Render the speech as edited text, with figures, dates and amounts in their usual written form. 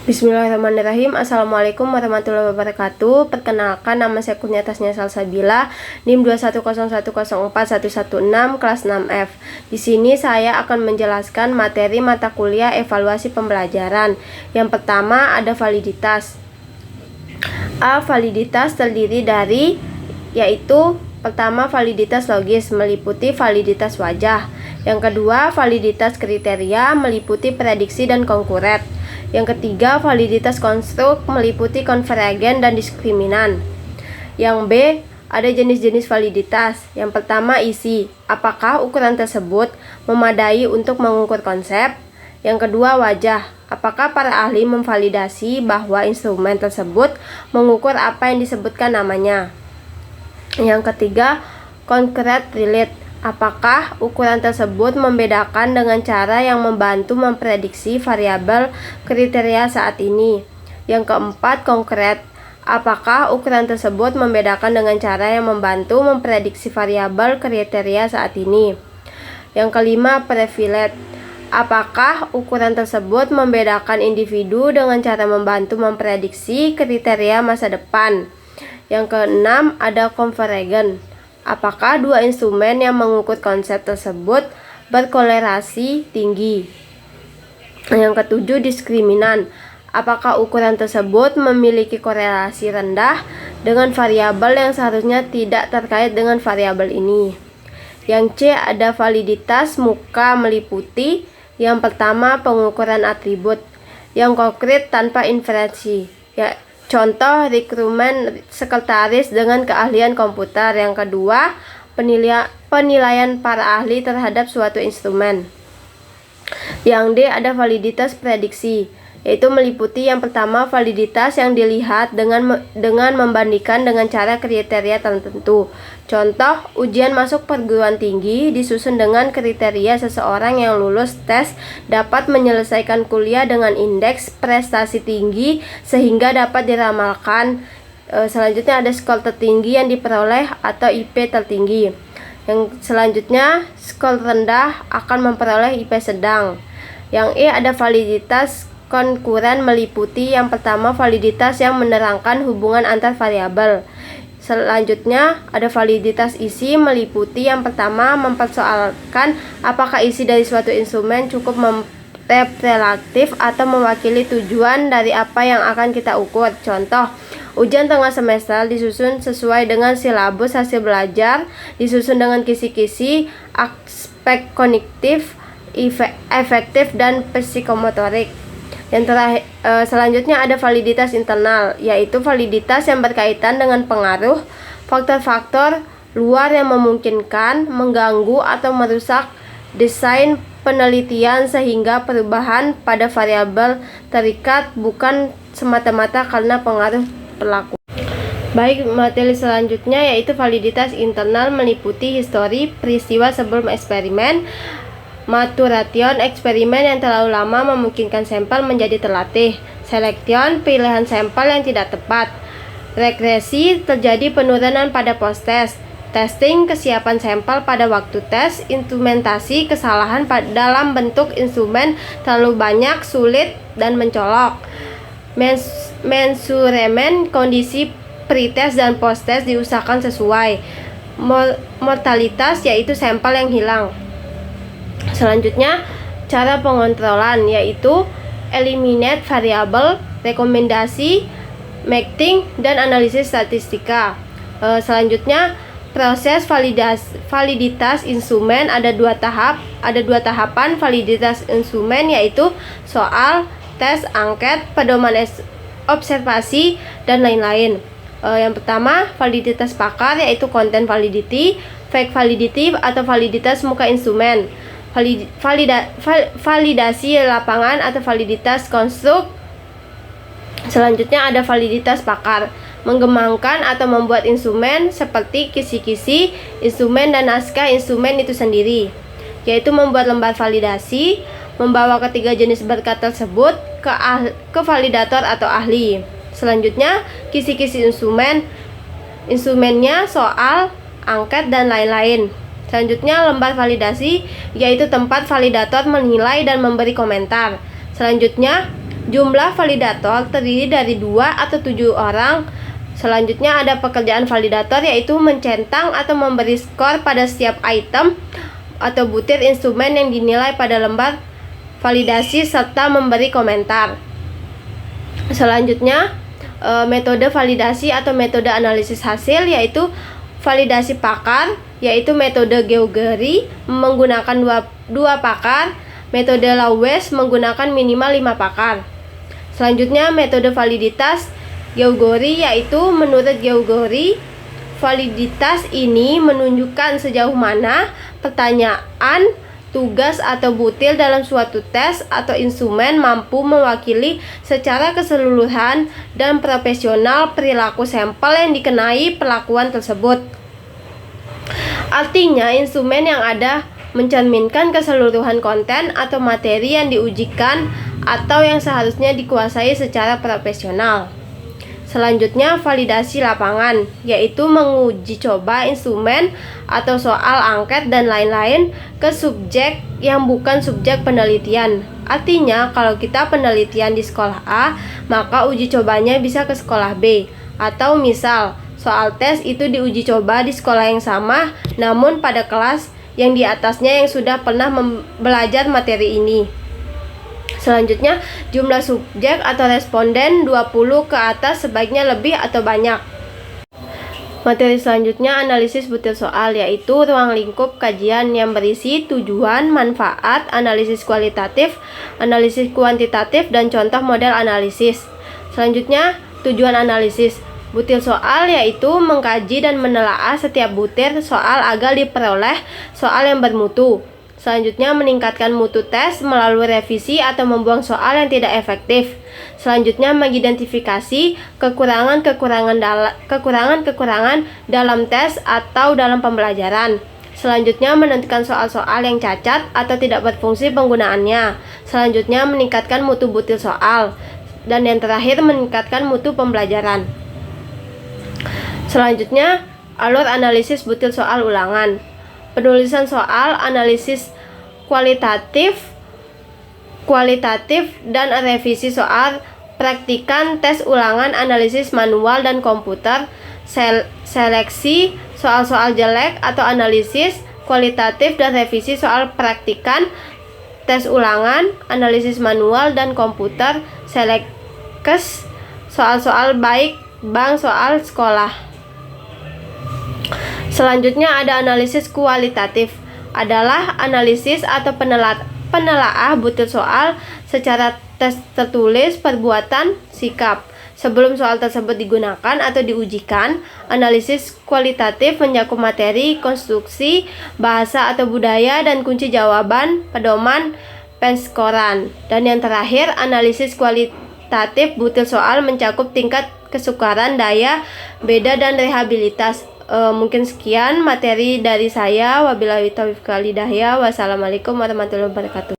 Bismillahirrahmanirrahim. Assalamualaikum warahmatullahi wabarakatuh. Perkenalkan, nama saya Kurniatasnya Salsabila, NIM 210104116, kelas 6F. Di sini saya akan menjelaskan materi mata kuliah evaluasi pembelajaran. Yang pertama ada validitas. Validitas terdiri dari yaitu pertama validitas logis meliputi validitas wajah. Yang kedua validitas kriteria meliputi prediksi dan konkuren. Yang ketiga, validitas konstruk meliputi konvergen dan diskriminan. Yang B, ada jenis-jenis validitas. Yang pertama, isi. Apakah ukuran tersebut memadai untuk mengukur konsep? Yang kedua, wajah. Apakah para ahli memvalidasi bahwa instrumen tersebut mengukur apa yang disebutkan namanya? Yang ketiga, concrete relate. Apakah ukuran tersebut membedakan dengan cara yang membantu memprediksi variabel kriteria saat ini? Yang keempat, konkret. Apakah ukuran tersebut membedakan dengan cara yang membantu memprediksi variabel kriteria saat ini? Yang kelima, prevalent. Apakah ukuran tersebut membedakan individu dengan cara membantu memprediksi kriteria masa depan? Yang keenam, ada convergen. Apakah dua instrumen yang mengukur konsep tersebut berkolerasi tinggi? Yang ketujuh, diskriminan. Apakah ukuran tersebut memiliki korelasi rendah dengan variabel yang seharusnya tidak terkait dengan variabel ini? Yang C, ada validitas muka meliputi yang pertama pengukuran atribut, yang konkret tanpa inferensi. Contoh, rekrutmen sekretaris dengan keahlian komputer. Yang kedua, penilaian para ahli terhadap suatu instrumen. Yang D, ada validitas prediksi, yaitu meliputi yang pertama validitas yang dilihat dengan membandingkan dengan cara kriteria tertentu. Contoh, ujian masuk perguruan tinggi disusun dengan kriteria seseorang yang lulus tes dapat menyelesaikan kuliah dengan indeks prestasi tinggi sehingga dapat diramalkan. Selanjutnya ada skor tertinggi yang diperoleh atau IP tertinggi. Yang selanjutnya, skor rendah akan memperoleh IP sedang. Yang E, ada validitas konkuren meliputi yang pertama validitas yang menerangkan hubungan antar variabel. Selanjutnya ada validitas isi meliputi yang pertama mempersoalkan apakah isi dari suatu instrumen cukup relatif atau mewakili tujuan dari apa yang akan kita ukur. Contoh, ujian tengah semester disusun sesuai dengan silabus hasil belajar, disusun dengan kisi-kisi, aspek kognitif, efektif, dan psikomotorik. Yang terakhir, selanjutnya ada validitas internal, yaitu validitas yang berkaitan dengan pengaruh faktor-faktor luar yang memungkinkan, mengganggu, atau merusak desain penelitian sehingga perubahan pada variabel terikat bukan semata-mata karena pengaruh pelaku. Baik, materi selanjutnya yaitu validitas internal meliputi histori peristiwa sebelum eksperimen, maturation eksperimen yang terlalu lama memungkinkan sampel menjadi terlatih, selection pilihan sampel yang tidak tepat, regresi terjadi penurunan pada post-test, testing kesiapan sampel pada waktu tes, instrumentasi kesalahan dalam bentuk instrumen terlalu banyak, sulit, dan mencolok, measurement kondisi pretest dan post-test diusahakan sesuai, mortalitas yaitu sampel yang hilang. Selanjutnya, cara pengontrolan yaitu eliminate variabel, rekomendasi, mapping, dan analisis statistika. Selanjutnya, proses validitas instrumen ada dua tahapan validitas instrumen yaitu soal, tes, angket, pedoman observasi, dan lain-lain. Yang pertama, validitas pakar yaitu content validity, fact validity atau validitas muka instrumen, validasi lapangan atau validitas konstruk. Selanjutnya ada validitas pakar, mengembangkan atau membuat instrumen seperti kisi-kisi instrumen dan naskah instrumen itu sendiri, yaitu membuat lembar validasi, membawa ketiga jenis berkat tersebut ke validator atau ahli. Selanjutnya, kisi-kisi instrumennya, soal, angket, dan lain-lain. Selanjutnya, lembar validasi, yaitu tempat validator menilai dan memberi komentar. Selanjutnya, Jumlah validator terdiri dari 2 atau 7 orang. Selanjutnya ada pekerjaan validator, yaitu mencentang atau memberi skor pada setiap item atau butir instrumen yang dinilai pada lembar validasi serta memberi komentar. Selanjutnya metode validasi atau metode analisis hasil, yaitu validasi pakar, yaitu metode Geoghery menggunakan dua pakar, metode Lawes menggunakan minimal 5 pakar. Selanjutnya metode validitas Geoghery, yaitu menurut Geoghery validitas ini menunjukkan sejauh mana pertanyaan, tugas atau butir dalam suatu tes atau instrumen mampu mewakili secara keseluruhan dan profesional perilaku sampel yang dikenai perlakuan tersebut. Artinya, instrumen yang ada mencerminkan keseluruhan konten atau materi yang diujikan atau yang seharusnya dikuasai secara profesional. Selanjutnya, validasi lapangan, yaitu menguji coba instrumen atau soal angket dan lain-lain ke subjek yang bukan subjek penelitian. Artinya, kalau kita penelitian di sekolah A, maka uji cobanya bisa ke sekolah B. Atau misal, soal tes itu diuji coba di sekolah yang sama, namun pada kelas yang di atasnya yang sudah pernah belajar materi ini. Selanjutnya, jumlah subjek atau responden 20 ke atas sebaiknya lebih atau banyak. Materi selanjutnya analisis butir soal, yaitu ruang lingkup kajian yang berisi tujuan, manfaat, analisis kualitatif, analisis kuantitatif, dan contoh model analisis. Selanjutnya, tujuan analisis butir soal, yaitu mengkaji dan menelaah setiap butir soal agar diperoleh soal yang bermutu. Selanjutnya, meningkatkan mutu tes melalui revisi atau membuang soal yang tidak efektif. Selanjutnya, mengidentifikasi kekurangan-kekurangan dalam tes atau dalam pembelajaran. Selanjutnya, menentukan soal-soal yang cacat atau tidak berfungsi penggunaannya. Selanjutnya, meningkatkan mutu butir soal. Dan yang terakhir, meningkatkan mutu pembelajaran. Selanjutnya, alur analisis butir soal ulangan. Penulisan soal, analisis kualitatif dan revisi soal, praktikan tes ulangan, analisis manual dan komputer, seleksi soal-soal jelek atau analisis kualitatif dan revisi soal, praktikan tes ulangan, analisis manual dan komputer, seleksi soal-soal baik bank soal sekolah. Selanjutnya ada analisis kualitatif, adalah analisis atau penelaah butir soal secara tes tertulis, perbuatan, sikap. Sebelum soal tersebut digunakan atau diujikan, analisis kualitatif mencakup materi, konstruksi, bahasa atau budaya, dan kunci jawaban, pedoman, penskoran. Dan yang terakhir, analisis kualitatif butir soal mencakup tingkat kesukaran, daya, beda, dan rehabilitas. Mungkin sekian materi dari saya. Wabillahi taufiq wal hidayah. Wassalamualaikum warahmatullahi wabarakatuh.